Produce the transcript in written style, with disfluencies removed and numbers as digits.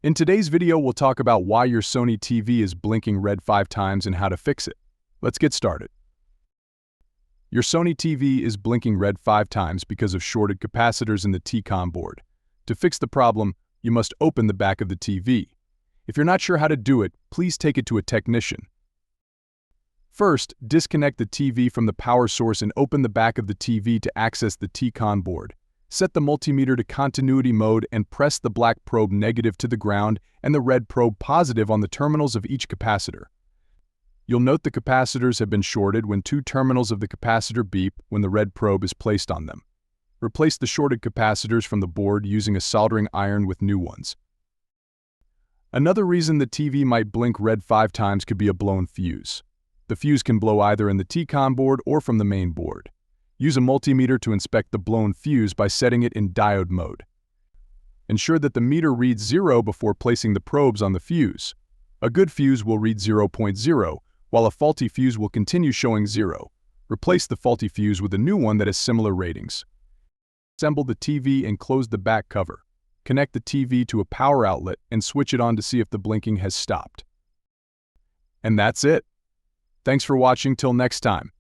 In today's video, we'll talk about why your Sony TV is blinking red 5 times and how to fix it. Let's get started. Your Sony TV is blinking red 5 times because of shorted capacitors in the T-Con board. To fix the problem, you must open the back of the TV. If you're not sure how to do it, please take it to a technician. First, disconnect the TV from the power source and open the back of the TV to access the T-Con board. Set the multimeter to continuity mode and press the black probe negative to the ground and the red probe positive on the terminals of each capacitor. You'll note the capacitors have been shorted when 2 terminals of the capacitor beep when the red probe is placed on them. Replace the shorted capacitors from the board using a soldering iron with new ones. Another reason the TV might blink red 5 times could be a blown fuse. The fuse can blow either in the T-Con board or from the main board. Use a multimeter to inspect the blown fuse by setting it in diode mode. Ensure that the meter reads 0 before placing the probes on the fuse. A good fuse will read 0.0, while a faulty fuse will continue showing 0. Replace the faulty fuse with a new one that has similar ratings. Assemble the TV and close the back cover. Connect the TV to a power outlet and switch it on to see if the blinking has stopped. And that's it. Thanks for watching. Till next time.